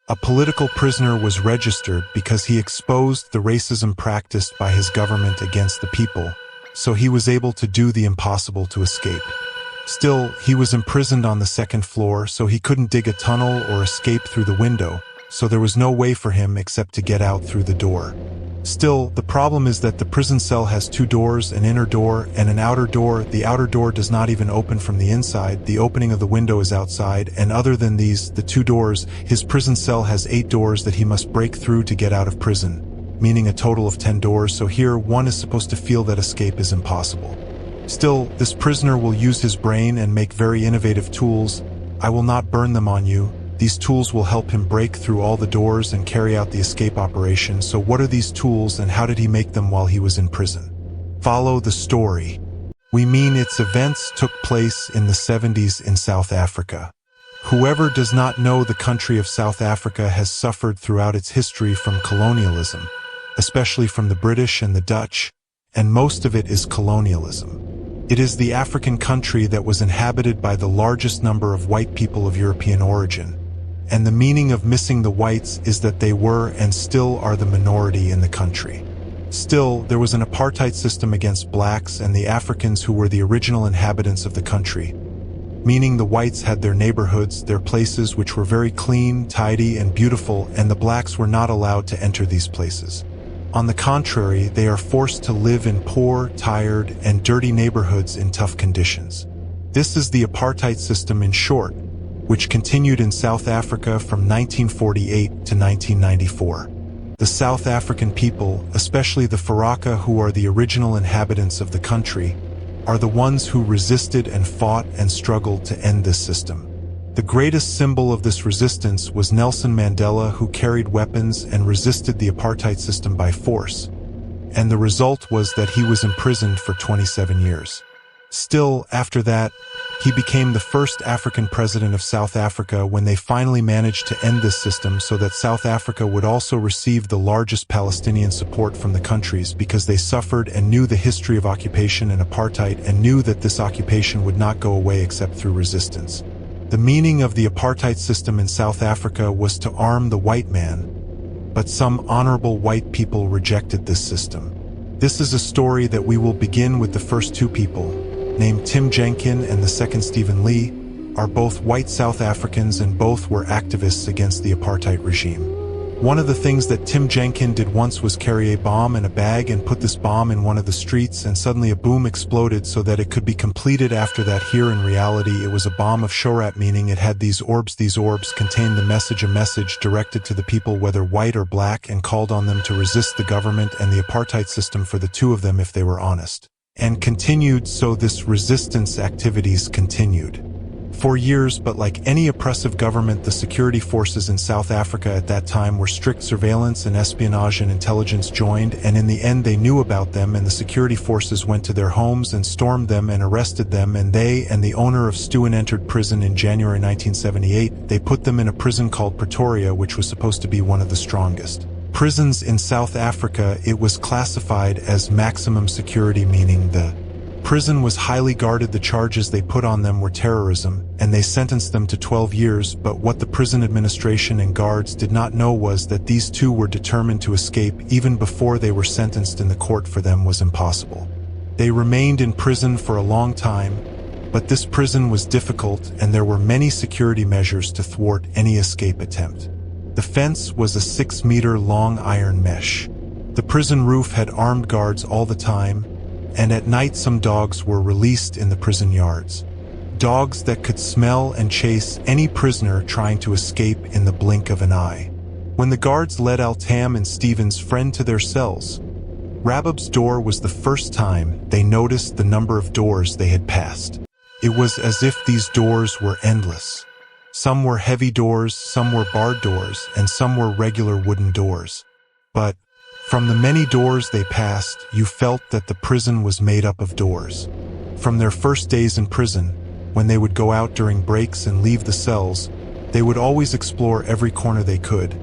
A political prisoner was registered because he exposed the racism practiced by his government against the people, so he was able to do the impossible to escape. Still, he was imprisoned on the second floor, so he couldn't dig a tunnel or escape through the window, so there was no way for him except to get out through the door. Still, the problem is that the prison cell has two doors, an inner door and an outer door. The outer door does not even open from the inside, the opening of the window is outside, and other than these, the two doors, his prison cell has 8 doors that he must break through to get out of prison, meaning a total of 10 doors, so here one is supposed to feel that escape is impossible. Still, this prisoner will use his brain and make very innovative tools. I will not burn them on you. These tools will help him break through all the doors and carry out the escape operation. So what are these tools and how did he make them while he was in prison? Follow the story. We mean its events took place in the 70s in South Africa. Whoever does not know the country of South Africa has suffered throughout its history from colonialism, especially from the British and the Dutch, and most of it is colonialism. It is the African country that was inhabited by the largest number of white people of European origin. And the meaning of missing the whites is that they were and still are the minority in the country. Still, there was an apartheid system against blacks and the Africans who were the original inhabitants of the country, meaning the whites had their neighborhoods, their places which were very clean, tidy, and beautiful, and the blacks were not allowed to enter these places. On the contrary, they are forced to live in poor, tired, and dirty neighborhoods in tough conditions. This is the apartheid system in short, which continued in South Africa from 1948 to 1994. The South African people, especially the Faraka, who are the original inhabitants of the country, are the ones who resisted and fought and struggled to end this system. The greatest symbol of this resistance was Nelson Mandela, who carried weapons and resisted the apartheid system by force. And the result was that he was imprisoned for 27 years. Still, after that, he became the first African president of South Africa when they finally managed to end this system so that South Africa would also receive the largest Palestinian support from the countries because they suffered and knew the history of occupation and apartheid and knew that this occupation would not go away except through resistance. The meaning of the apartheid system in South Africa was to arm the white man, but some honorable white people rejected this system. This is a story that we will begin with the first two people, named Tim Jenkin and the second Stephen Lee, are both white South Africans and both were activists against the apartheid regime. One of the things that Tim Jenkin did once was carry a bomb in a bag and put this bomb in one of the streets, and suddenly a boom exploded so that it could be completed after that. Here in reality it was a bomb of Shorat, meaning it had these orbs. These orbs contained a message directed to the people whether white or black, and called on them to resist the government and the apartheid system for the two of them if they were honest. And continued, so this resistance activities continued for years, but like any oppressive government, the security forces in South Africa at that time were strict surveillance and espionage, and intelligence joined, and in the end they knew about them, and the security forces went to their homes and stormed them and arrested them, and they and the owner of Stewin entered prison in January 1978. They put them in a prison called Pretoria, which was supposed to be one of the strongest prisons in South Africa. It was classified as maximum security, meaning the prison was highly guarded. The charges they put on them were terrorism, and they sentenced them to 12 years, but what the prison administration and guards did not know was that these two were determined to escape even before they were sentenced, and the court for them was impossible. They remained in prison for a long time, but this prison was difficult and there were many security measures to thwart any escape attempt. The fence was a 6-meter-long iron mesh. The prison roof had armed guards all the time, and at night some dogs were released in the prison yards. Dogs that could smell and chase any prisoner trying to escape in the blink of an eye. When the guards led Altam and Stephen's friend to their cells, Rabab's door was the first time they noticed the number of doors they had passed. It was as if these doors were endless. Some were heavy doors, some were barred doors, and some were regular wooden doors. But from the many doors they passed, you felt that the prison was made up of doors. From their first days in prison, when they would go out during breaks and leave the cells, they would always explore every corner they could,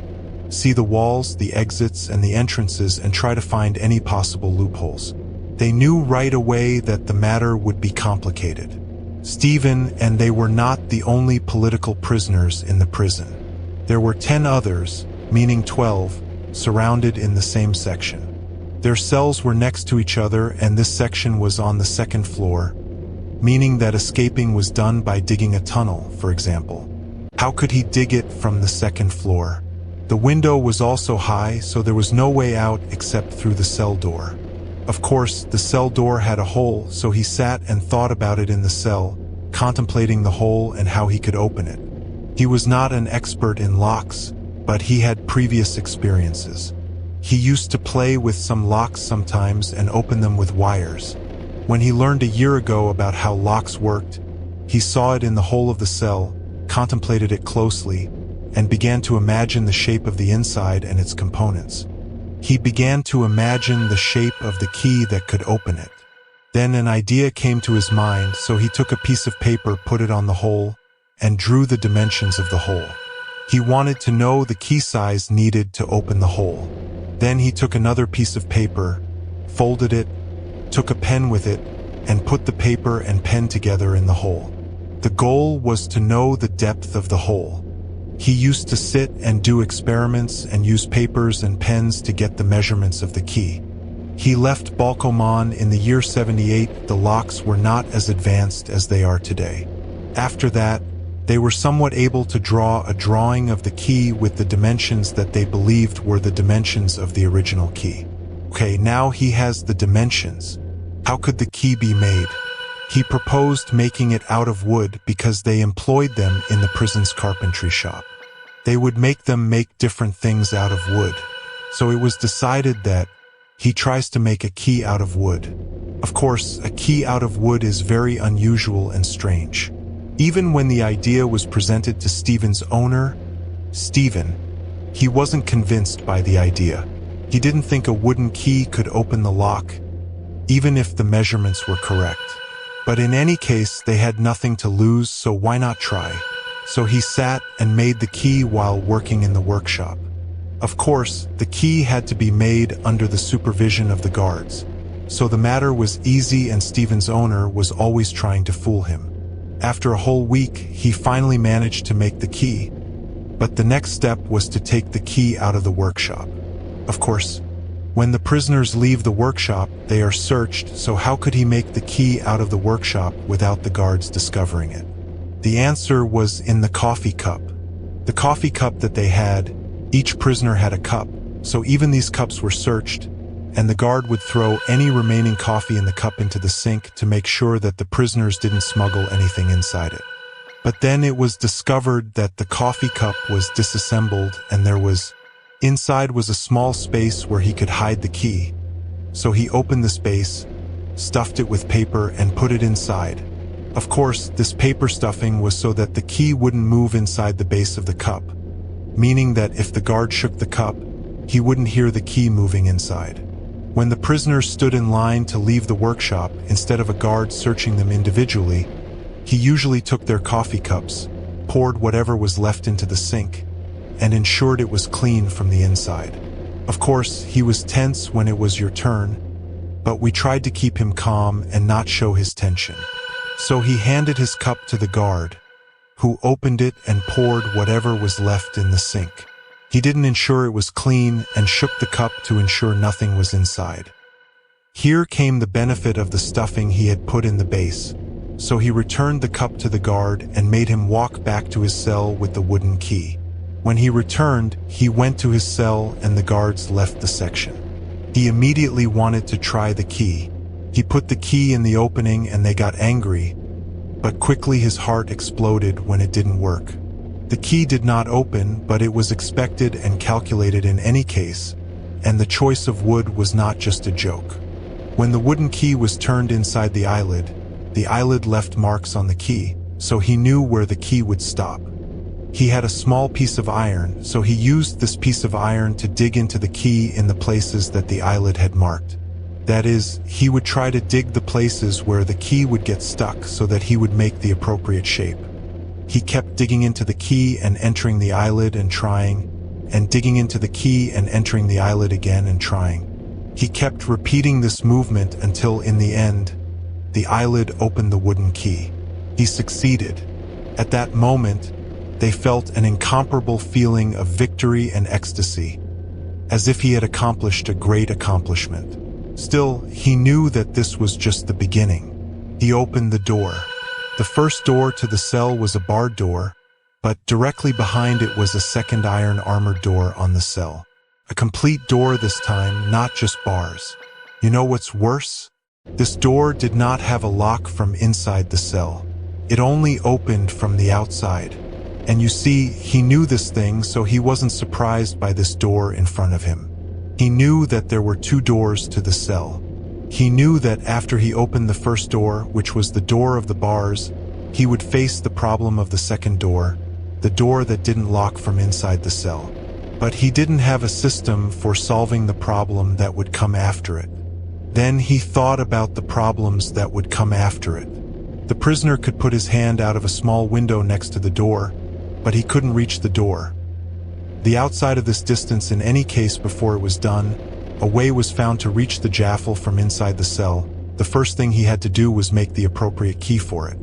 see the walls, the exits, and the entrances, and try to find any possible loopholes. They knew right away that the matter would be complicated. Stephen and they were not the only political prisoners in the prison. There were 10 others, meaning 12, surrounded in the same section. Their cells were next to each other, and this section was on the second floor, meaning that escaping was done by digging a tunnel, for example. How could he dig it from the second floor? The window was also high, so there was no way out except through the cell door. Of course, the cell door had a hole, so he sat and thought about it in the cell, contemplating the hole and how he could open it. He was not an expert in locks, but he had previous experiences. He used to play with some locks sometimes and open them with wires. When he learned a year ago about how locks worked, he saw it in the hole of the cell, contemplated it closely, and began to imagine the shape of the inside and its components. He began to imagine the shape of the key that could open it. Then an idea came to his mind, so he took a piece of paper, put it on the hole, and drew the dimensions of the hole. He wanted to know the key size needed to open the hole. Then he took another piece of paper, folded it, took a pen with it, and put the paper and pen together in the hole. The goal was to know the depth of the hole. He used to sit and do experiments and use papers and pens to get the measurements of the key. He left Balkomon in the year 78. The locks were not as advanced as they are today. After that, they were somewhat able to draw a drawing of the key with the dimensions that they believed were the dimensions of the original key. Okay, now he has the dimensions. How could the key be made? He proposed making it out of wood because they employed them in the prison's carpentry shop. They would make them make different things out of wood. So it was decided that he tries to make a key out of wood. Of course, a key out of wood is very unusual and strange. Even when the idea was presented to Stephen's owner, Stephen, he wasn't convinced by the idea. He didn't think a wooden key could open the lock, even if the measurements were correct. But in any case, they had nothing to lose, so why not try? So he sat and made the key while working in the workshop. Of course, the key had to be made under the supervision of the guards. So the matter was easy, and Stephen's owner was always trying to fool him. After a whole week, he finally managed to make the key. But the next step was to take the key out of the workshop. Of course, when the prisoners leave the workshop, they are searched, so how could he make the key out of the workshop without the guards discovering it? The answer was in the coffee cup. The coffee cup that they had, each prisoner had a cup, so even these cups were searched, and the guard would throw any remaining coffee in the cup into the sink to make sure that the prisoners didn't smuggle anything inside it. But then it was discovered that the coffee cup was disassembled, and inside was a small space where he could hide the key. So he opened the space, stuffed it with paper, and put it inside. Of course, this paper stuffing was so that the key wouldn't move inside the base of the cup, meaning that if the guard shook the cup, he wouldn't hear the key moving inside. When the prisoners stood in line to leave the workshop, instead of a guard searching them individually, he usually took their coffee cups, poured whatever was left into the sink, and ensured it was clean from the inside. Of course, he was tense when it was your turn, but we tried to keep him calm and not show his tension. So he handed his cup to the guard, who opened it and poured whatever was left in the sink. He didn't ensure it was clean and shook the cup to ensure nothing was inside. Here came the benefit of the stuffing he had put in the base. So he returned the cup to the guard and made him walk back to his cell with the wooden key. When he returned, he went to his cell and the guards left the section. He immediately wanted to try the key. He put the key in the opening and they got angry, but quickly his heart exploded when it didn't work. The key did not open, but it was expected and calculated in any case, and the choice of wood was not just a joke. When the wooden key was turned inside the eyelid left marks on the key, so he knew where the key would stop. He had a small piece of iron, so he used this piece of iron to dig into the key in the places that the eyelid had marked. That is, he would try to dig the places where the key would get stuck so that he would make the appropriate shape. He kept digging into the key and entering the eyelid and trying, and digging into the key and entering the eyelid again and trying. He kept repeating this movement until in the end, the eyelid opened the wooden key. He succeeded. At that moment, They felt an incomparable feeling of victory and ecstasy, as if he had accomplished a great accomplishment. Still, he knew that this was just the beginning. He opened the door. The first door to the cell was a barred door, but directly behind it was a second iron armored door on the cell. A complete door this time, not just bars. You know what's worse? This door did not have a lock from inside the cell. It only opened from the outside. And you see, he knew this thing, so he wasn't surprised by this door in front of him. He knew that there were two doors to the cell. He knew that after he opened the first door, which was the door of the bars, he would face the problem of the second door, the door that didn't lock from inside the cell. But he didn't have a system for solving the problem that would come after it. Then he thought about the problems that would come after it. The prisoner could put his hand out of a small window next to the door, but he couldn't reach the door. The outside of this distance, in any case, before it was done, a way was found to reach the jaffle from inside the cell. The first thing he had to do was make the appropriate key for it.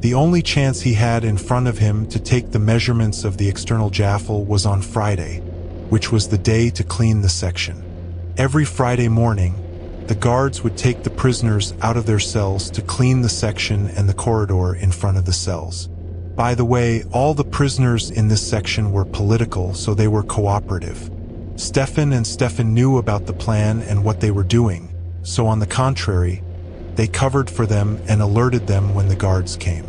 The only chance he had in front of him to take the measurements of the external jaffle was on Friday, which was the day to clean the section. Every Friday morning, the guards would take the prisoners out of their cells to clean the section and the corridor in front of the cells. By the way, all the prisoners in this section were political, so they were cooperative. Stefan knew about the plan and what they were doing, so on the contrary, they covered for them and alerted them when the guards came.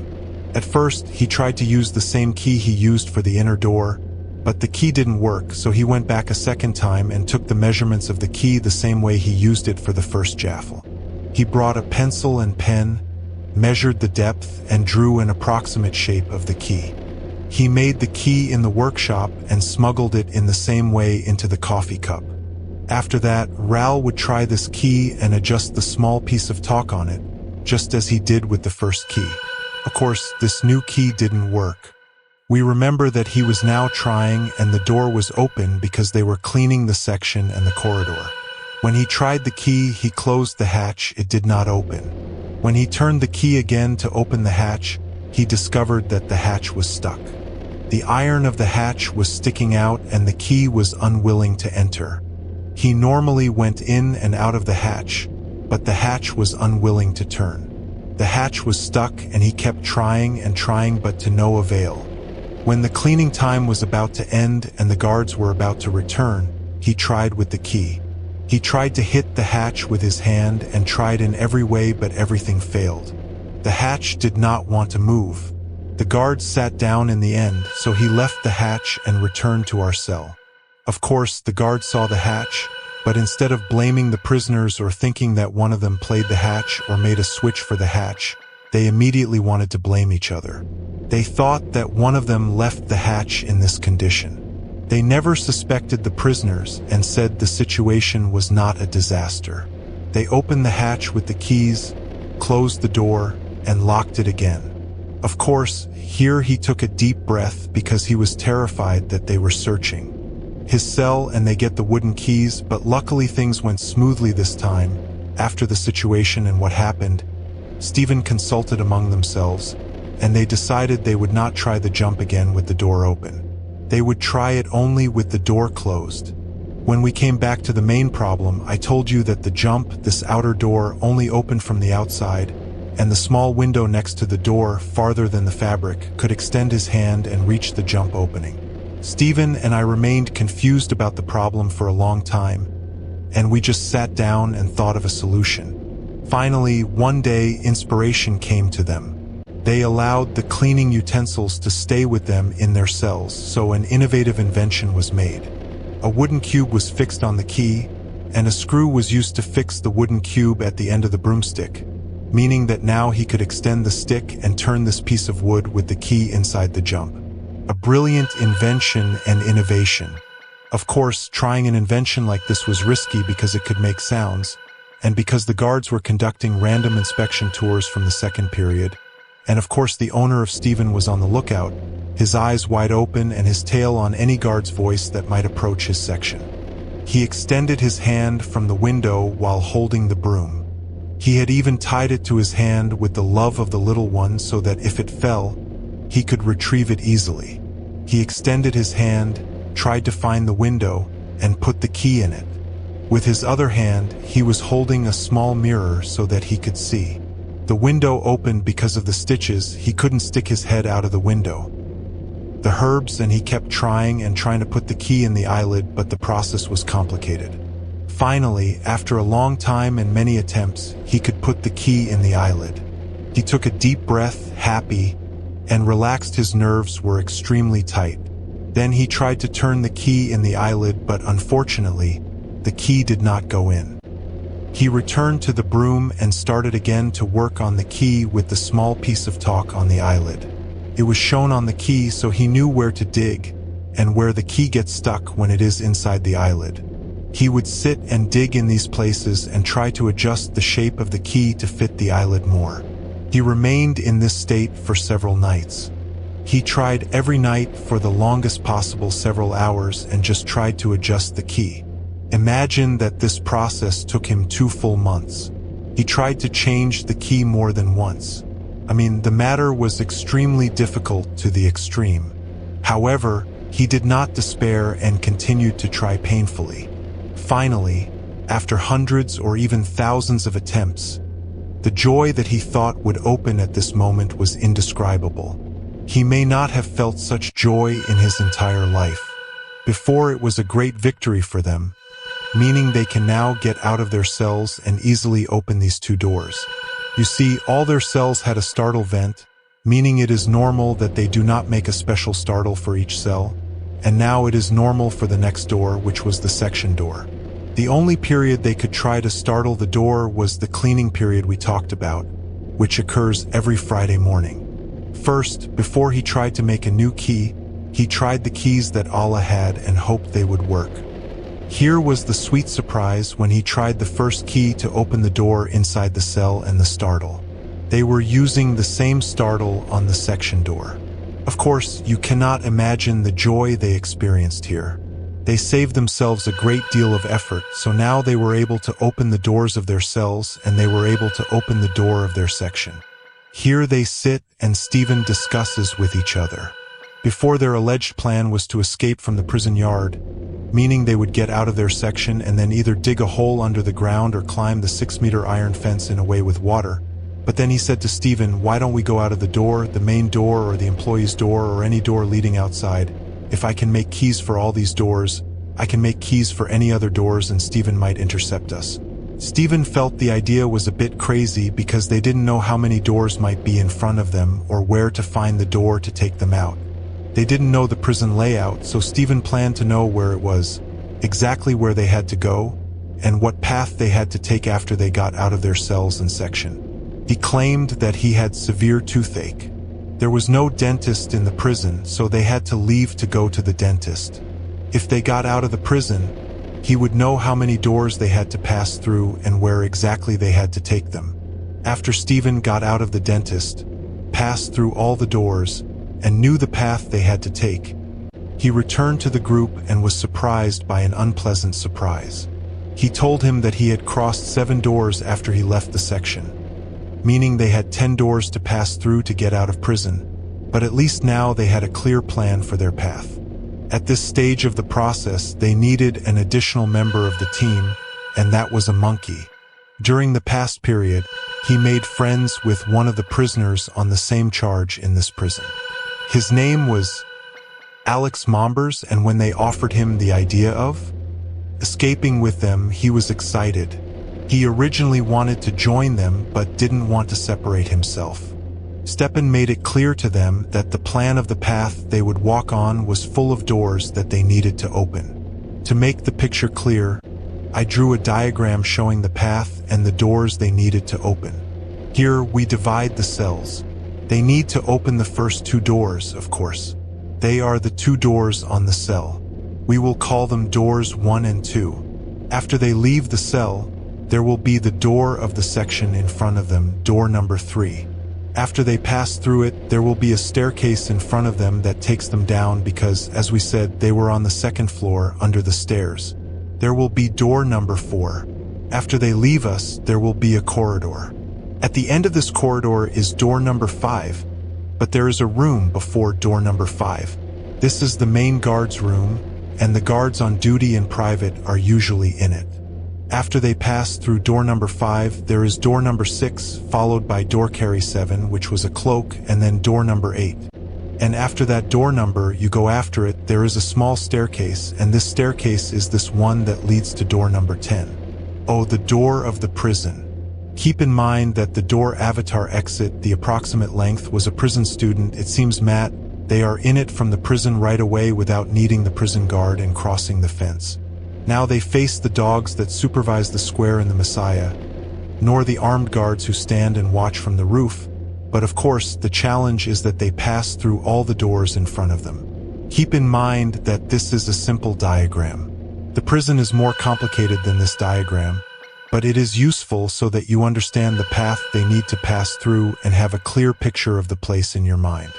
At first, he tried to use the same key he used for the inner door, but the key didn't work, so he went back a second time and took the measurements of the key the same way he used it for the first jaffle. He brought a pencil and pen, measured the depth, and drew an approximate shape of the key. He made the key in the workshop and smuggled it in the same way into the coffee cup. After that, Ral would try this key and adjust the small piece of talk on it, just as he did with the first key. Of course, this new key didn't work. We remember that he was now trying, and the door was open because they were cleaning the section and the corridor. When he tried the key, he closed the hatch. It did not open. When he turned the key again to open the hatch, he discovered that the hatch was stuck. The iron of the hatch was sticking out and the key was unwilling to enter. He normally went in and out of the hatch, but the hatch was unwilling to turn. The hatch was stuck and he kept trying and trying, but to no avail. When the cleaning time was about to end and the guards were about to return, he tried with the key. He tried to hit the hatch with his hand and tried in every way, but everything failed. The hatch did not want to move. The guards sat down in the end, so he left the hatch and returned to our cell. Of course, the guards saw the hatch, but instead of blaming the prisoners or thinking that one of them played the hatch or made a switch for the hatch, they immediately wanted to blame each other. They thought that one of them left the hatch in this condition. They never suspected the prisoners and said the situation was not a disaster. They opened the hatch with the keys, closed the door, and locked it again. Of course, here he took a deep breath because he was terrified that they were searching his cell and they get the wooden keys, but luckily things went smoothly this time. After the situation and what happened, Stephen consulted among themselves, and they decided they would not try the jump again with the door open. They would try it only with the door closed. When we came back to the main problem, I told you that the jump, this outer door, only opened from the outside, and the small window next to the door, farther than the fabric, could extend his hand and reach the jump opening. Stephen and I remained confused about the problem for a long time, and we just sat down and thought of a solution. Finally, one day, inspiration came to them. They allowed the cleaning utensils to stay with them in their cells, so an innovative invention was made. A wooden cube was fixed on the key, and a screw was used to fix the wooden cube at the end of the broomstick, meaning that now he could extend the stick and turn this piece of wood with the key inside the jump. A brilliant invention and innovation. Of course, trying an invention like this was risky because it could make sounds, and because the guards were conducting random inspection tours from the second period, and of course the owner of Stephen was on the lookout, his eyes wide open and his tail on any guard's voice that might approach his section. He extended his hand from the window while holding the broom. He had even tied it to his hand with the love of the little one so that if it fell, he could retrieve it easily. He extended his hand, tried to find the window, and put the key in it. With his other hand, he was holding a small mirror so that he could see. The window opened because of the stitches. He couldn't stick his head out of the window. The herbs, and he kept trying to put the key in the eyelid, but the process was complicated. Finally, after a long time and many attempts, he could put the key in the eyelid. He took a deep breath, happy, and relaxed. His nerves were extremely tight. Then he tried to turn the key in the eyelid, but unfortunately, the key did not go in. He returned to the broom and started again to work on the key with the small piece of talk on the eyelid. It was shown on the key, so he knew where to dig and where the key gets stuck when it is inside the eyelid. He would sit and dig in these places and try to adjust the shape of the key to fit the eyelid more. He remained in this state for several nights. He tried every night for the longest possible several hours and just tried to adjust the key. Imagine that this process took him 2 full months. He tried to change the key more than once. The matter was extremely difficult to the extreme. However, he did not despair and continued to try painfully. Finally, after hundreds or even thousands of attempts, the joy that he thought would open at this moment was indescribable. He may not have felt such joy in his entire life. Before, it was a great victory for them, meaning they can now get out of their cells and easily open these 2 doors. You see, all their cells had a startle vent, meaning it is normal that they do not make a special startle for each cell, and now it is normal for the next door, which was the section door. The only period they could try to startle the door was the cleaning period we talked about, which occurs every Friday morning. First, before he tried to make a new key, he tried the keys that Allah had and hoped they would work. Here was the sweet surprise when he tried the first key to open the door inside the cell and the startle. They were using the same startle on the section door. Of course, you cannot imagine the joy they experienced here. They saved themselves a great deal of effort, so now they were able to open the doors of their cells and they were able to open the door of their section. Here they sit and Stephen discusses with each other. Before, their alleged plan was to escape from the prison yard, meaning they would get out of their section and then either dig a hole under the ground or climb the 6-meter iron fence in a way with water. But then he said to Stephen, "Why don't we go out of the door, the main door or the employee's door or any door leading outside? If I can make keys for all these doors, I can make keys for any other doors and Stephen might intercept us." Stephen felt the idea was a bit crazy because they didn't know how many doors might be in front of them or where to find the door to take them out. They didn't know the prison layout, so Stephen planned to know where it was, exactly where they had to go, and what path they had to take after they got out of their cells and section. He claimed that he had severe toothache. There was no dentist in the prison, so they had to leave to go to the dentist. If they got out of the prison, he would know how many doors they had to pass through and where exactly they had to take them. After Stephen got out of the dentist, passed through all the doors, and knew the path they had to take, he returned to the group and was surprised by an unpleasant surprise. He told him that he had crossed 7 doors after he left the section, meaning they had 10 doors to pass through to get out of prison, but at least now they had a clear plan for their path. At this stage of the process, they needed an additional member of the team, and that was a monkey. During the past period, he made friends with one of the prisoners on the same charge in this prison. His name was Alex Mombers, and when they offered him the idea of escaping with them, he was excited. He originally wanted to join them but didn't want to separate himself. Stepan made it clear to them that the plan of the path they would walk on was full of doors that they needed to open. To make the picture clear, I drew a diagram showing the path and the doors they needed to open. Here we divide the cells. They need to open the first 2 doors, of course. They are the 2 doors on the cell. We will call them doors 1 and 2. After they leave the cell, there will be the door of the section in front of them, door number 3. After they pass through it, there will be a staircase in front of them that takes them down because, as we said, they were on the 2nd floor under the stairs. There will be door number 4. After they leave us, there will be a corridor. At the end of this corridor is door number 5, but there is a room before door number 5. This is the main guard's room, and the guards on duty and private are usually in it. After they pass through door number 5, there is door number 6, followed by door carry 7, which was a cloak, and then door number 8. And after that door number, you go after it, there is a small staircase, and this staircase is this one that leads to door number 10. Oh, the door of the prison. Keep in mind that the door avatar exit, the approximate length, was a prison student. It seems Matt, they are in it from the prison right away without needing the prison guard and crossing the fence. Now they face the dogs that supervise the square in the Messiah, nor the armed guards who stand and watch from the roof, but of course the challenge is that they pass through all the doors in front of them. Keep in mind that this is a simple diagram. The prison is more complicated than this diagram, but it is useful so that you understand the path they need to pass through and have a clear picture of the place in your mind.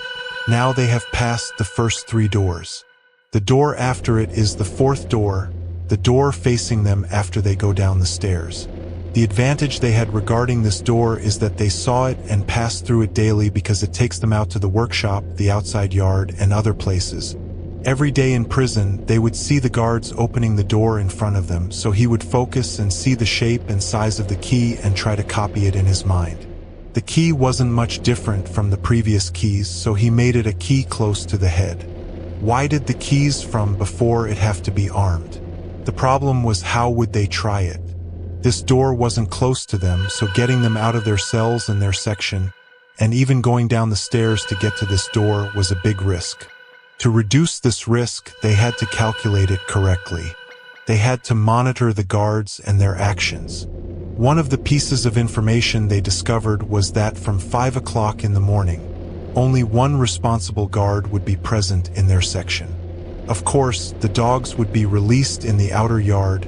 Now they have passed the first 3 doors. The door after it is the 4th door, the door facing them after they go down the stairs. The advantage they had regarding this door is that they saw it and passed through it daily because it takes them out to the workshop, the outside yard, and other places. Every day in prison, they would see the guards opening the door in front of them, so he would focus and see the shape and size of the key and try to copy it in his mind. The key wasn't much different from the previous keys, so he made it a key close to the head. Why did the keys from before it have to be armed? The problem was, how would they try it? This door wasn't close to them, so getting them out of their cells and their section, and even going down the stairs to get to this door, was a big risk. To reduce this risk, they had to calculate it correctly. They had to monitor the guards and their actions. One of the pieces of information they discovered was that from 5 o'clock in the morning, only one responsible guard would be present in their section. Of course, the dogs would be released in the outer yard,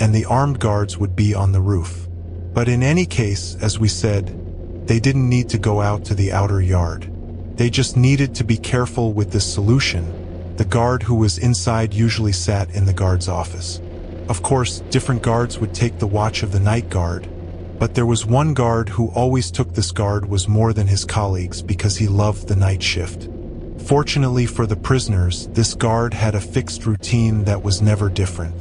and the armed guards would be on the roof. But in any case, as we said, they didn't need to go out to the outer yard. They just needed to be careful with this solution. The guard who was inside usually sat in the guard's office. Of course, different guards would take the watch of the night guard, but there was one guard who always took this guard was more than his colleagues because he loved the night shift. Fortunately for the prisoners, this guard had a fixed routine that was never different.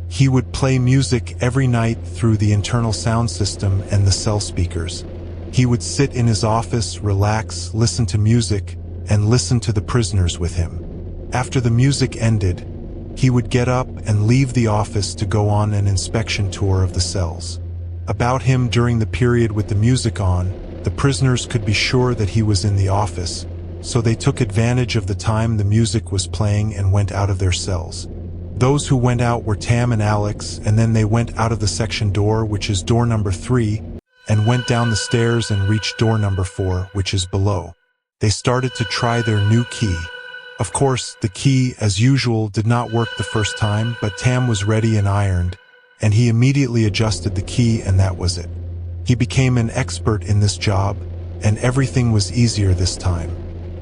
He would play music every night through the internal sound system and the cell speakers. He would sit in his office, relax, listen to music, and listen to the prisoners with him. After the music ended, he would get up and leave the office to go on an inspection tour of the cells. About him during the period with the music on, the prisoners could be sure that he was in the office, so they took advantage of the time the music was playing and went out of their cells. Those who went out were Tam and Alex, and then they went out of the section door, which is door number 3, and went down the stairs and reached door number 4, which is below. They started to try their new key. Of course, the key, as usual, did not work the first time, but Tam was ready and ironed, and he immediately adjusted the key, and that was it. He became an expert in this job, and everything was easier this time.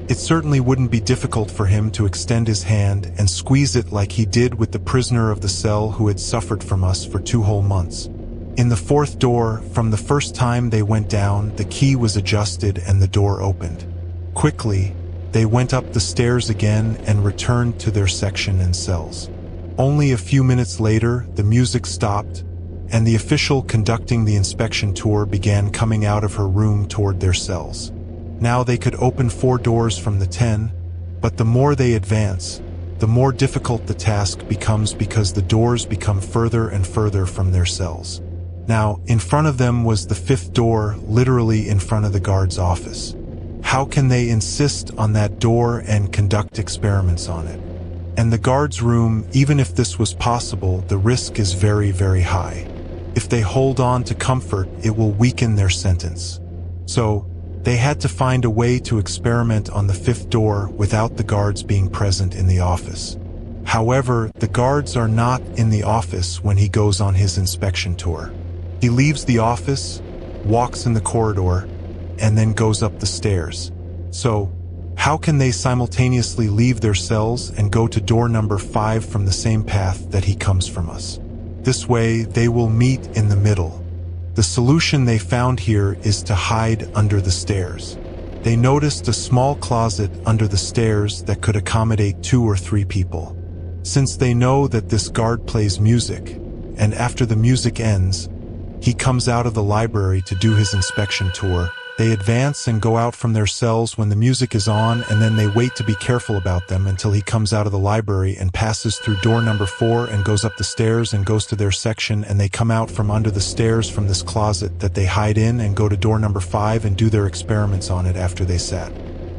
It certainly wouldn't be difficult for him to extend his hand and squeeze it like he did with the prisoner of the cell who had suffered from us for 2 whole months. In the 4th door, from the first time they went down, the key was adjusted and the door opened. Quickly, they went up the stairs again and returned to their section and cells. Only a few minutes later, the music stopped, and the official conducting the inspection tour began coming out of her room toward their cells. Now they could open 4 doors from the 10, but the more they advance, the more difficult the task becomes because the doors become further and further from their cells. Now, in front of them was the 5th door, literally in front of the guard's office. How can they insist on that door and conduct experiments on it? And the guard's room, even if this was possible, the risk is very, very high. If they hold on to comfort, it will weaken their sentence. So, they had to find a way to experiment on the 5th door without the guards being present in the office. However, the guards are not in the office when he goes on his inspection tour. He leaves the office, walks in the corridor, and then goes up the stairs. So, how can they simultaneously leave their cells and go to door number 5 from the same path that he comes from us? This way, they will meet in the middle. The solution they found here is to hide under the stairs. They noticed a small closet under the stairs that could accommodate 2 or 3 people. Since they know that this guard plays music, and after the music ends, he comes out of the library to do his inspection tour, they advance and go out from their cells when the music is on, and then they wait to be careful about them until he comes out of the library and passes through door number 4 and goes up the stairs and goes to their section, and they come out from under the stairs from this closet that they hide in and go to door number 5 and do their experiments on it after they sat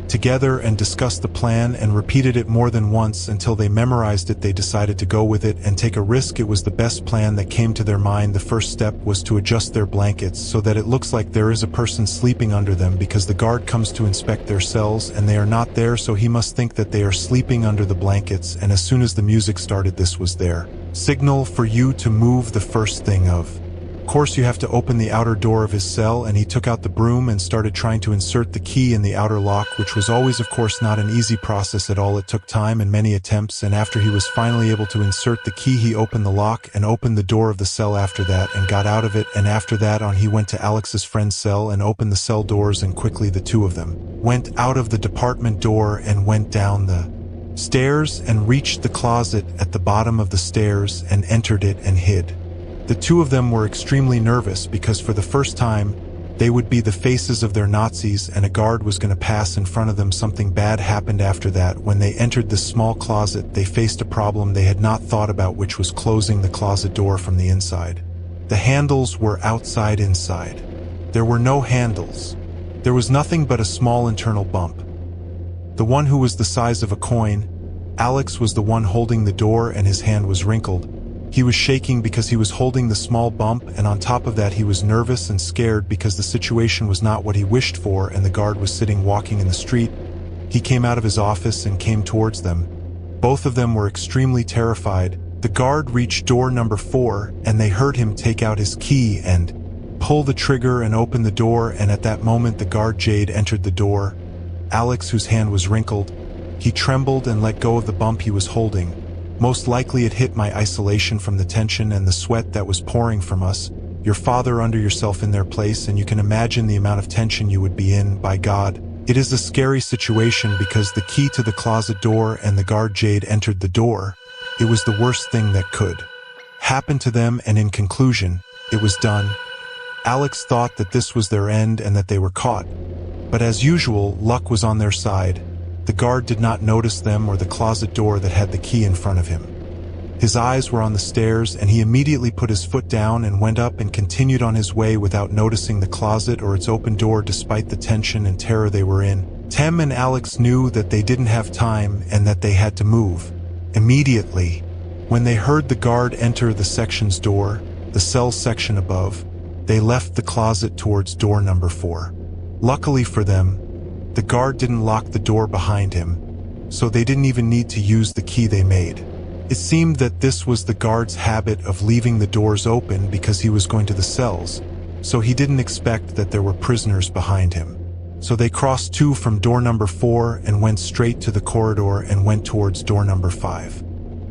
together and discussed the plan and repeated it more than once until they memorized it. They decided to go with it and take a risk. It was the best plan that came to their mind. The first step was to adjust their blankets so that it looks like there is a person sleeping under them, because the guard comes to inspect their cells and they are not there, so he must think that they are sleeping under the blankets. And as soon as the music started, this was their signal for you to move. The first thing, of course, you have to open the outer door of his cell, and he took out the broom and started trying to insert the key in the outer lock, which was always, of course, not an easy process at all. It took time and many attempts, and after he was finally able to insert the key, he opened the lock and opened the door of the cell after that and got out of it. And after that on, he went to Alex's friend's cell and opened the cell doors, and quickly the 2 of them went out of the department door and went down the stairs and reached the closet at the bottom of the stairs and entered it and hid. The 2 of them were extremely nervous because for the first time, they would be the faces of their Nazis, and a guard was going to pass in front of them. Something bad happened after that. When they entered this small closet, they faced a problem they had not thought about, which was closing the closet door from the inside. The handles were outside inside. There were no handles. There was nothing but a small internal bump. The one who was the size of a coin, Alex, was the one holding the door, and his hand was wrinkled. He was shaking because he was holding the small bump, and on top of that he was nervous and scared because the situation was not what he wished for, and the guard was sitting walking in the street. He came out of his office and came towards them. Both of them were extremely terrified. The guard reached door number 4, and they heard him take out his key and pull the trigger and open the door, and at that moment the guard Jade entered the door. Alex, whose hand was wrinkled, he trembled and let go of the bump he was holding. Most likely it hit my isolation from the tension and the sweat that was pouring from us. Your father under yourself in their place, and you can imagine the amount of tension you would be in. By God, it is a scary situation because the key to the closet door and the guard Jade entered the door. It was the worst thing that could happen to them, and in conclusion, it was done. Alex thought that this was their end and that they were caught. But as usual, luck was on their side. The guard did not notice them or the closet door that had the key in front of him. His eyes were on the stairs, and he immediately put his foot down and went up and continued on his way without noticing the closet or its open door. Despite the tension and terror they were in, Tem and Alex knew that they didn't have time and that they had to move immediately. When they heard the guard enter the section's door, the cell section above, they left the closet towards door number 4. Luckily for them, the guard didn't lock the door behind him, so they didn't even need to use the key they made. It seemed that this was the guard's habit of leaving the doors open because he was going to the cells, so he didn't expect that there were prisoners behind him. So they crossed 2 from door number 4 and went straight to the corridor and went towards door number 5.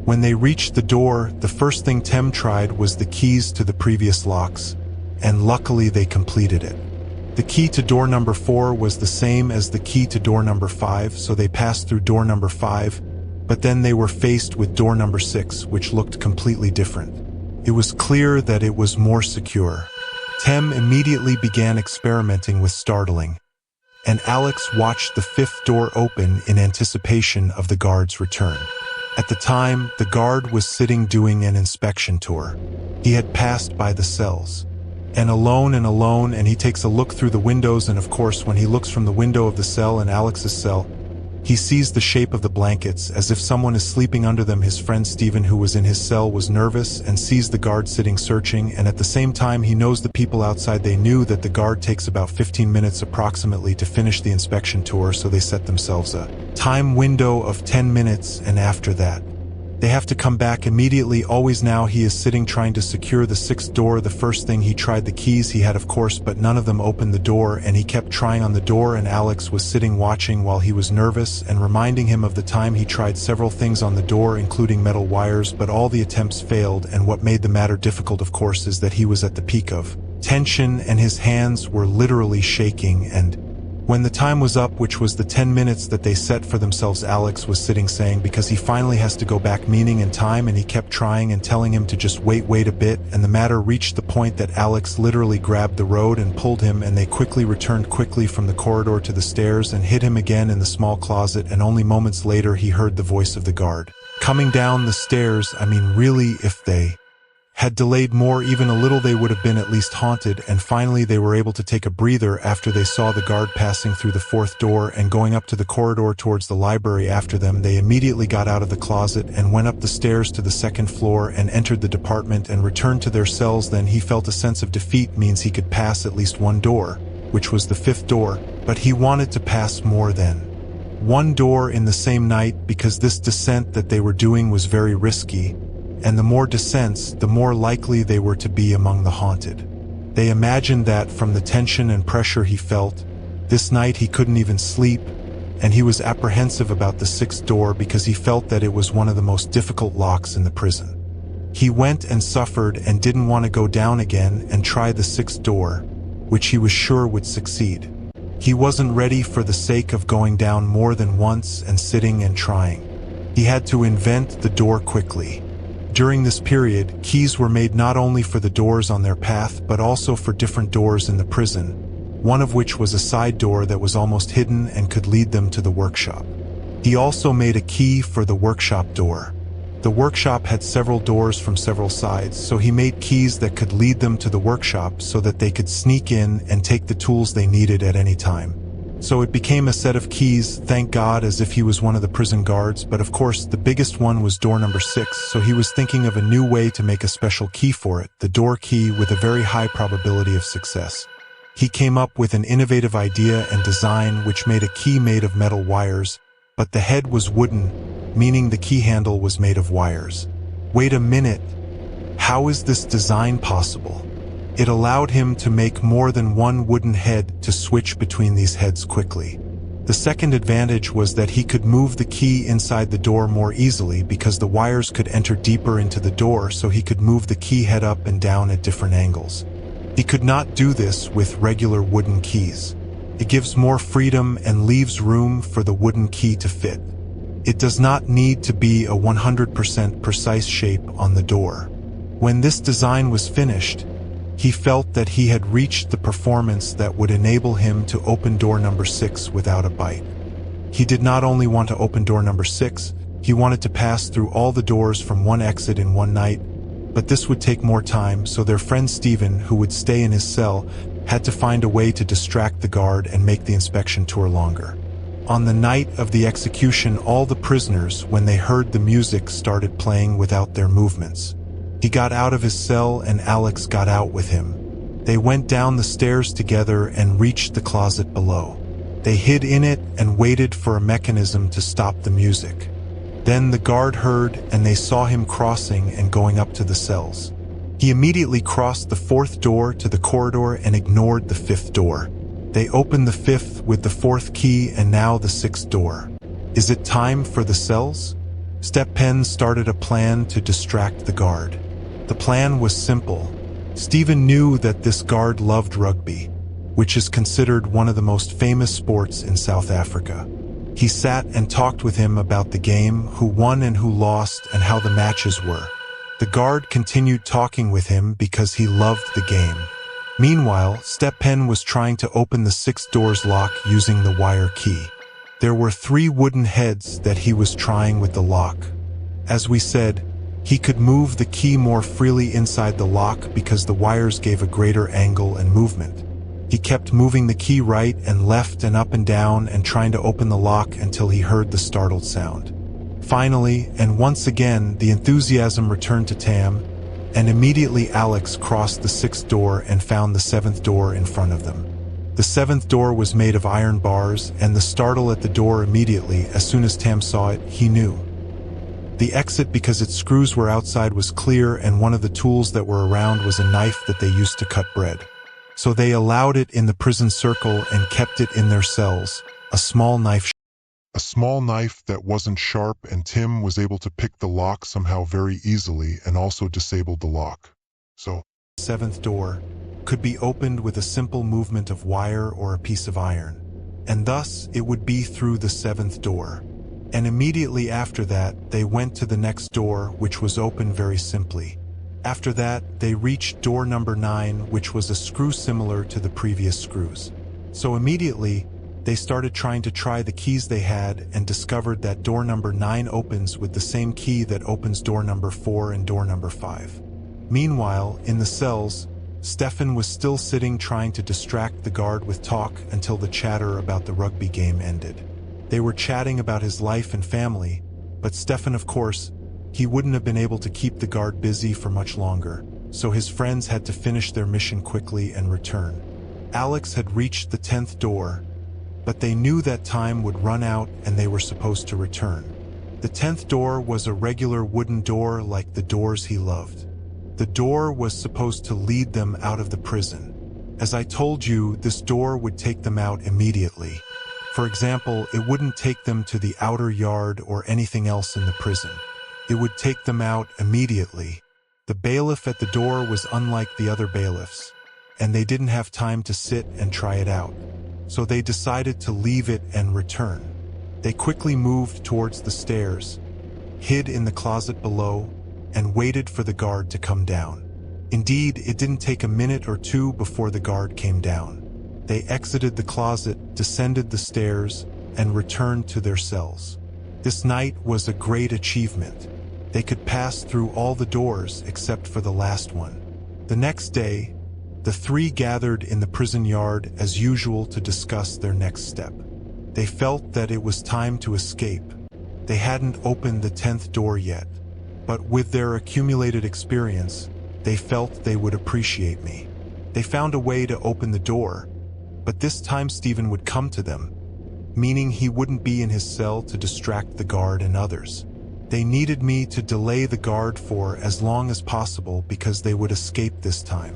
When they reached the door, the first thing Tem tried was the keys to the previous locks, and luckily they completed it. The key to door number 4 was the same as the key to door number 5, so they passed through door number 5, but then they were faced with door number 6, which looked completely different. It was clear that it was more secure. Tem immediately began experimenting with startling, and Alex watched the 5th door open in anticipation of the guard's return. At the time, the guard was sitting doing an inspection tour. He had passed by the cells. And alone, and he takes a look through the windows, and of course when he looks from the window of the cell and Alex's cell, he sees the shape of the blankets as if someone is sleeping under them. His friend Steven, who was in his cell, was nervous and sees the guard sitting searching, and at the same time he knows the people outside. They knew that the guard takes about 15 minutes approximately to finish the inspection tour, so they set themselves a time window of 10 minutes, and after that, they have to come back immediately. Always now he is sitting trying to secure the 6th door. The first thing he tried the keys he had, of course, but none of them opened the door, and he kept trying on the door, and Alex was sitting watching while he was nervous and reminding him of the time he tried several things on the door, including metal wires, but all the attempts failed. And what made the matter difficult, of course, is that he was at the peak of tension and his hands were literally shaking, and When the time was up, which was the 10 minutes that they set for themselves, Alex was sitting saying because he finally has to go back, meaning in time, and he kept trying and telling him to just wait a bit, and the matter reached the point that Alex literally grabbed the road and pulled him, and they quickly returned from the corridor to the stairs and hid him again in the small closet, and only moments later he heard the voice of the guard coming down the stairs. I mean, really, if they had delayed more, even a little, they would have been at least haunted, and finally they were able to take a breather after they saw the guard passing through the fourth door and going up to the corridor towards the library after them. They immediately got out of the closet and went up the stairs to the second floor and entered the department and returned to their cells. Then he felt a sense of defeat, means he could pass at least one door, which was the fifth door, but he wanted to pass more than one door in the same night because this descent that they were doing was very risky, and the more descents, the more likely they were to be among the haunted. They imagined that from the tension and pressure he felt, this night he couldn't even sleep, and he was apprehensive about the sixth door because he felt that it was one of the most difficult locks in the prison. He went and suffered and didn't want to go down again and try the sixth door, which he was sure would succeed. He wasn't ready for the sake of going down more than once and sitting and trying. He had to invent the door quickly. During this period, keys were made not only for the doors on their path but also for different doors in the prison, one of which was a side door that was almost hidden and could lead them to the workshop. He also made a key for the workshop door. The workshop had several doors from several sides, so he made keys that could lead them to the workshop so that they could sneak in and take the tools they needed at any time. So it became a set of keys, thank God, as if he was one of the prison guards, but of course the biggest one was door number 6, so he was thinking of a new way to make a special key for it, the door key with a very high probability of success. He came up with an innovative idea and design which made a key made of metal wires, but the head was wooden, meaning the key handle was made of wires. Wait a minute, how is this design possible? It allowed him to make more than one wooden head to switch between these heads quickly. The second advantage was that he could move the key inside the door more easily because the wires could enter deeper into the door, so he could move the key head up and down at different angles. He could not do this with regular wooden keys. It gives more freedom and leaves room for the wooden key to fit. It does not need to be a 100% precise shape on the door. When this design was finished, he felt that he had reached the performance that would enable him to open door number 6 without a bite. He did not only want to open door number 6, he wanted to pass through all the doors from one exit in one night, but this would take more time, so their friend Stephen, who would stay in his cell, had to find a way to distract the guard and make the inspection tour longer. On the night of the execution, all the prisoners, when they heard the music, started playing without their movements. He got out of his cell and Alex got out with him. They went down the stairs together and reached the closet below. They hid in it and waited for a mechanism to stop the music. Then the guard heard and they saw him crossing and going up to the cells. He immediately crossed the fourth door to the corridor and ignored the fifth door. They opened the fifth with the fourth key and now the sixth door. Is it time for the cells? Step-Pen started a plan to distract the guard. The plan was simple. Stephen knew that this guard loved rugby, which is considered one of the most famous sports in South Africa. He sat and talked with him about the game, who won and who lost, and how the matches were. The guard continued talking with him because he loved the game. Meanwhile, Step-Pen was trying to open the sixth door's lock using the wire key. There were 3 wooden heads that he was trying with the lock. As we said, he could move the key more freely inside the lock because the wires gave a greater angle and movement. He kept moving the key right and left and up and down and trying to open the lock until he heard the startled sound. Finally, and once again, the enthusiasm returned to Tam, and immediately Alex crossed the 6th door and found the 7th door in front of them. The 7th door was made of iron bars, and the startle at the door immediately, as soon as Tam saw it, he knew. The exit, because its screws were outside, was clear, and one of the tools that were around was a knife that they used to cut bread. So they allowed it in the prison circle and kept it in their cells, a small knife that wasn't sharp, and Tim was able to pick the lock somehow very easily and also disabled the lock. So the 7th door could be opened with a simple movement of wire or a piece of iron. and thus it would be through the 7th door. And immediately after that, they went to the next door, which was open very simply. After that, they reached door number 9, which was a screw similar to the previous screws. So immediately, they started trying to try the keys they had and discovered that door number 9 opens with the same key that opens door number 4 and door number 5. Meanwhile, in the cells, Stefan was still sitting trying to distract the guard with talk until the chatter about the rugby game ended. They were chatting about his life and family, but Stefan, of course, he wouldn't have been able to keep the guard busy for much longer, so his friends had to finish their mission quickly and return. Alex had reached the 10th door, but they knew that time would run out and they were supposed to return. The 10th door was a regular wooden door like the doors he loved. The door was supposed to lead them out of the prison. As I told you, this door would take them out immediately. For example, it wouldn't take them to the outer yard or anything else in the prison. It would take them out immediately. The bailiff at the door was unlike the other bailiffs, and they didn't have time to sit and try it out. So they decided to leave it and return. They quickly moved towards the stairs, hid in the closet below, and waited for the guard to come down. Indeed, it didn't take a minute or two before the guard came down. They exited the closet, descended the stairs, and returned to their cells. This night was a great achievement. They could pass through all the doors except for the last one. The next day, the three gathered in the prison yard as usual to discuss their next step. They felt that it was time to escape. They hadn't opened the 10th door yet, but with their accumulated experience, they felt they would appreciate me. They found a way to open the door, but this time Stephen would come to them, meaning he wouldn't be in his cell to distract the guard and others. They needed me to delay the guard for as long as possible because they would escape this time.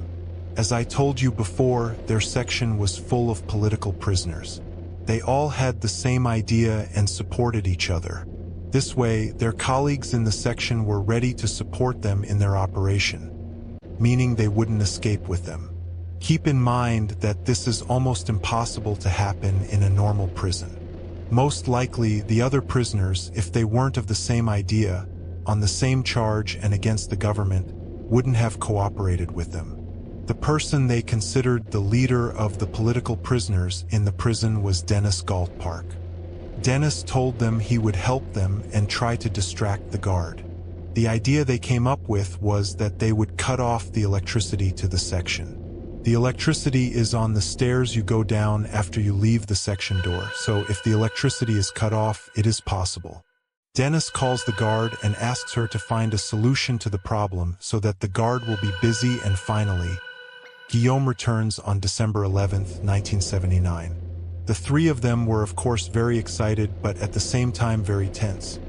As I told you before, their section was full of political prisoners. They all had the same idea and supported each other. This way, their colleagues in the section were ready to support them in their operation, meaning they wouldn't escape with them. Keep in mind that this is almost impossible to happen in a normal prison. Most likely, the other prisoners, if they weren't of the same idea, on the same charge and against the government, wouldn't have cooperated with them. The person they considered the leader of the political prisoners in the prison was Dennis Galtpark. Dennis told them he would help them and try to distract the guard. The idea they came up with was that they would cut off the electricity to the section. The electricity is on the stairs you go down after you leave the section door, so if the electricity is cut off, it is possible. Dennis calls the guard and asks her to find a solution to the problem so that the guard will be busy, and finally, Guillaume returns on December 11th, 1979. The three of them were of course very excited, but at the same time very tense.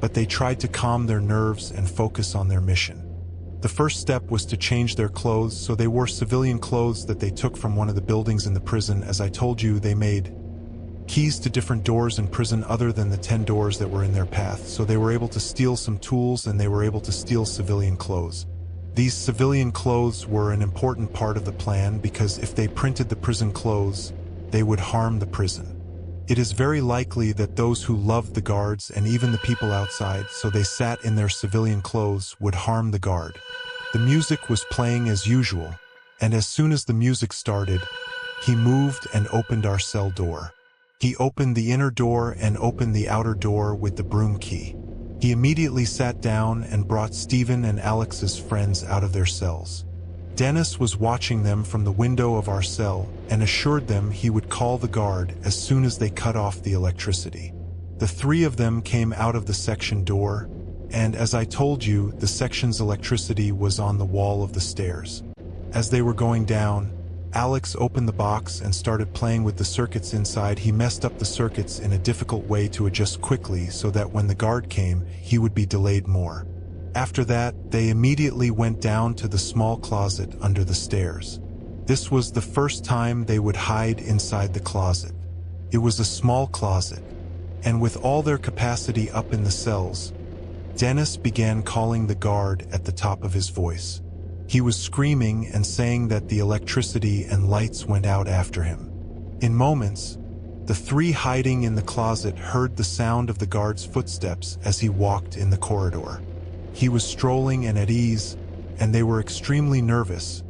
But they tried to calm their nerves and focus on their mission. The first step was to change their clothes, so they wore civilian clothes that they took from one of the buildings in the prison. As I told you, they made keys to different doors in prison other than the 10 doors that were in their path, so they were able to steal some tools and they were able to steal civilian clothes. These civilian clothes were an important part of the plan because if they printed the prison clothes, they would harm the prison. It is very likely that those who loved the guards and even the people outside, so they sat in their civilian clothes, would harm the guard. The music was playing as usual, and as soon as the music started, he moved and opened our cell door. He opened the inner door and opened the outer door with the broom key. He immediately sat down and brought Stephen and Alex's friends out of their cells. Dennis was watching them from the window of our cell and assured them he would call the guard as soon as they cut off the electricity. The three of them came out of the section door, and as I told you, the section's electricity was on the wall of the stairs. As they were going down, Alex opened the box and started playing with the circuits inside. He messed up the circuits in a difficult way to adjust quickly so that when the guard came, he would be delayed more. After that, they immediately went down to the small closet under the stairs. This was the first time they would hide inside the closet. It was a small closet, and with all their capacity up in the cells, Dennis began calling the guard at the top of his voice. He was screaming and saying that the electricity and lights went out after him. In moments, The three hiding in the closet heard the sound of the guard's footsteps as he walked in the corridor. He was strolling and at ease, and they were extremely nervous,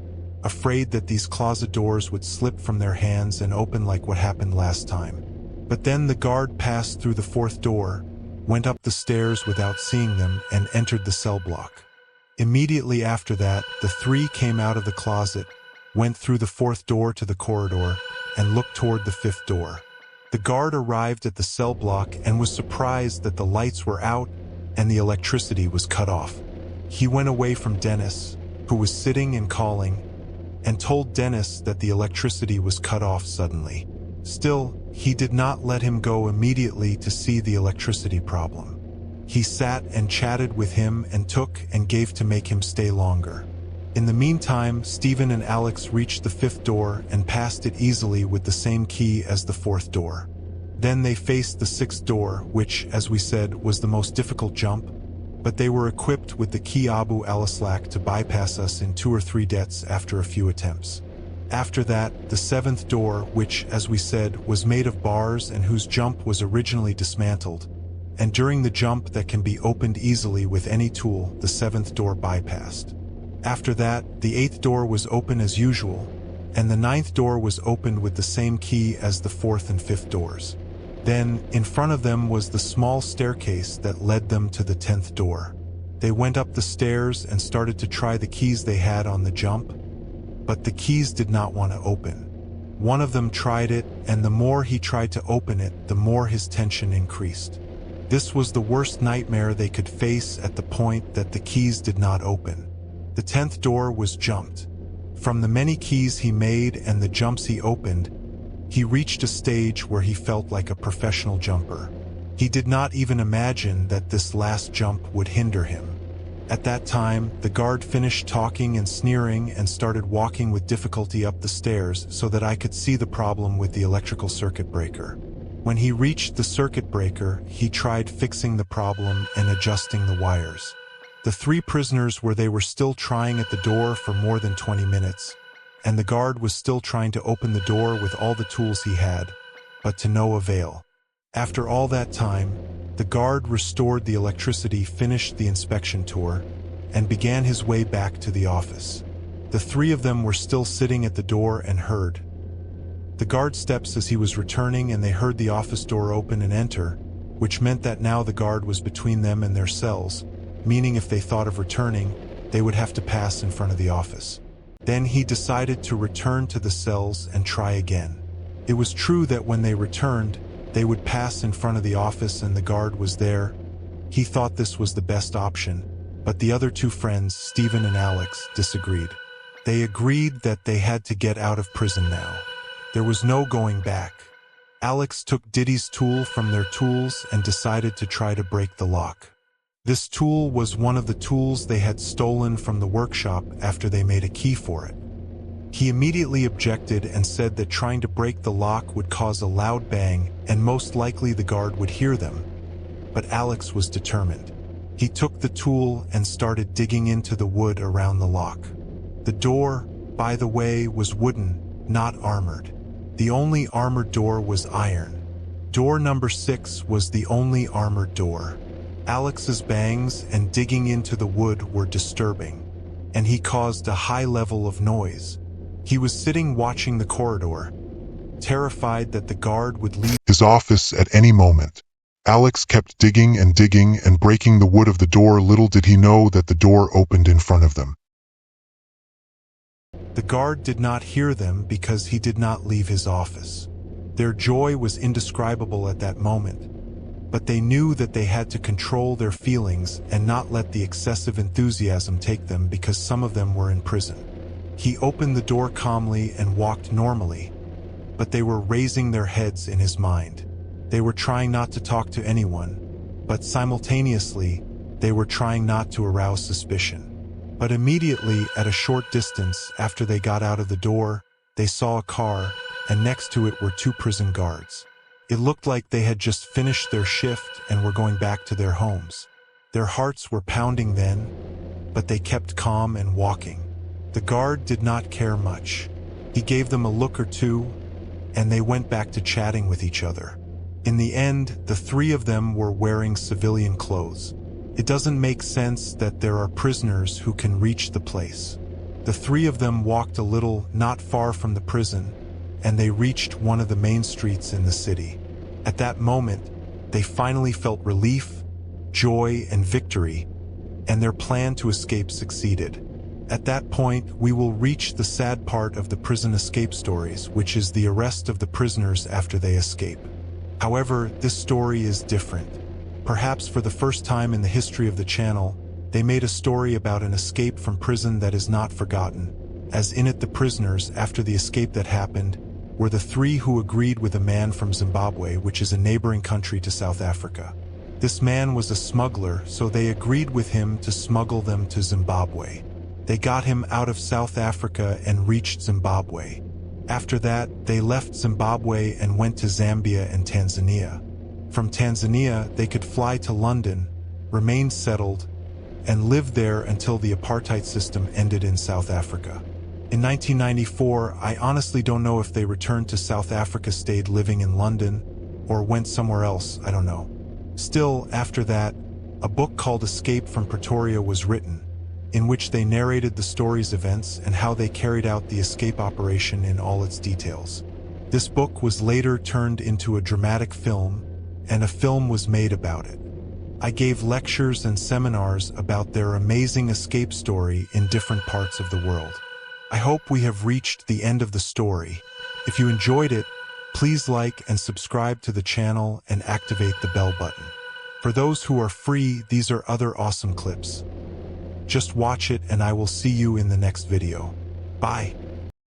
afraid that these closet doors would slip from their hands and open like what happened last time. But then the guard passed through the fourth door, went up the stairs without seeing them, and entered the cell block. Immediately after that, the three came out of the closet, went through the fourth door to the corridor, and looked toward the fifth door. The guard arrived at the cell block and was surprised that the lights were out and the electricity was cut off. He went away from Dennis, who was sitting and calling, and told Dennis that the electricity was cut off suddenly. Still, he did not let him go immediately to see the electricity problem. He sat and chatted with him and took and gave to make him stay longer. In the meantime, Stephen and Alex reached the fifth door and passed it easily with the same key as the fourth door. Then they faced the sixth door, which, as we said, was the most difficult jump, but they were equipped with the key Abu Alislak to bypass us in 2 or 3 deaths after a few attempts. After that, the seventh door, which, as we said, was made of bars and whose jump was originally dismantled, and during the jump that can be opened easily with any tool, the seventh door bypassed. After that, the eighth door was open as usual, and the ninth door was opened with the same key as the fourth and fifth doors. Then, in front of them was the small staircase that led them to the 10th door. They went up the stairs and started to try the keys they had on the jump, but the keys did not want to open. One of them tried it, and the more he tried to open it, the more his tension increased. This was the worst nightmare they could face at the point that the keys did not open. The 10th door was jumped. From the many keys he made and the jumps he opened, he reached a stage where he felt like a professional jumper. He did not even imagine that this last jump would hinder him. At that time, the guard finished talking and sneering and started walking with difficulty up the stairs so that I could see the problem with the electrical circuit breaker. When he reached the circuit breaker, he tried fixing the problem and adjusting the wires. The 3 prisoners were still trying at the door for more than 20 minutes, and the guard was still trying to open the door with all the tools he had, but to no avail. After all that time, the guard restored the electricity, finished the inspection tour, and began his way back to the office. The 3 of them were still sitting at the door and heard the guard steps as he was returning, and they heard the office door open and enter, which meant that now the guard was between them and their cells, meaning if they thought of returning, they would have to pass in front of the office. Then he decided to return to the cells and try again. It was true that when they returned, they would pass in front of the office and the guard was there. He thought this was the best option, but the other 2 friends, Stephen and Alex, disagreed. They agreed that they had to get out of prison now. There was no going back. Alex took Diddy's tool from their tools and decided to try to break the lock. This tool was one of the tools they had stolen from the workshop after they made a key for it. He immediately objected and said that trying to break the lock would cause a loud bang and most likely the guard would hear them. But Alex was determined. He took the tool and started digging into the wood around the lock. The door, by the way, was wooden, not armored. The only armored door was iron. Door number 6 was the only armored door. Alex's bangs and digging into the wood were disturbing, and he caused a high level of noise. He was sitting watching the corridor, terrified that the guard would leave his office at any moment. Alex kept digging and breaking the wood of the door. Little did he know that the door opened in front of them. The guard did not hear them because he did not leave his office. Their joy was indescribable at that moment, but they knew that they had to control their feelings and not let the excessive enthusiasm take them because some of them were in prison. He opened the door calmly and walked normally, but they were raising their heads in his mind. They were trying not to talk to anyone, but simultaneously, they were trying not to arouse suspicion. But immediately, at a short distance after they got out of the door, they saw a car, and next to it were 2 prison guards. It looked like they had just finished their shift and were going back to their homes. Their hearts were pounding then, but they kept calm and walking. The guard did not care much. He gave them a look or two, and they went back to chatting with each other. In the end, the three of them were wearing civilian clothes. It doesn't make sense that there are prisoners who can reach the place. The three of them walked a little, not far from the prison, and they reached one of the main streets in the city. At that moment, they finally felt relief, joy, and victory, and their plan to escape succeeded. At that point, we will reach the sad part of the prison escape stories, which is the arrest of the prisoners after they escape. However, this story is different. Perhaps for the first time in the history of the channel, they made a story about an escape from prison that is not forgotten, as in it the prisoners, after the escape that happened, were the three who agreed with a man from Zimbabwe, which is a neighboring country to South Africa. This man was a smuggler, so they agreed with him to smuggle them to Zimbabwe. They got him out of South Africa and reached Zimbabwe. After that, they left Zimbabwe and went to Zambia and Tanzania. From Tanzania, they could fly to London, remain settled, and live there until the apartheid system ended in South Africa. In 1994, I honestly don't know if they returned to South Africa, stayed living in London, or went somewhere else, I don't know. Still, after that, a book called Escape from Pretoria was written, in which they narrated the story's events and how they carried out the escape operation in all its details. This book was later turned into a dramatic film, and a film was made about it. I gave lectures and seminars about their amazing escape story in different parts of the world. I hope we have reached the end of the story. If you enjoyed it, please like and subscribe to the channel and activate the bell button. For those who are free, these are other awesome clips. Just watch it and I will see you in the next video. Bye.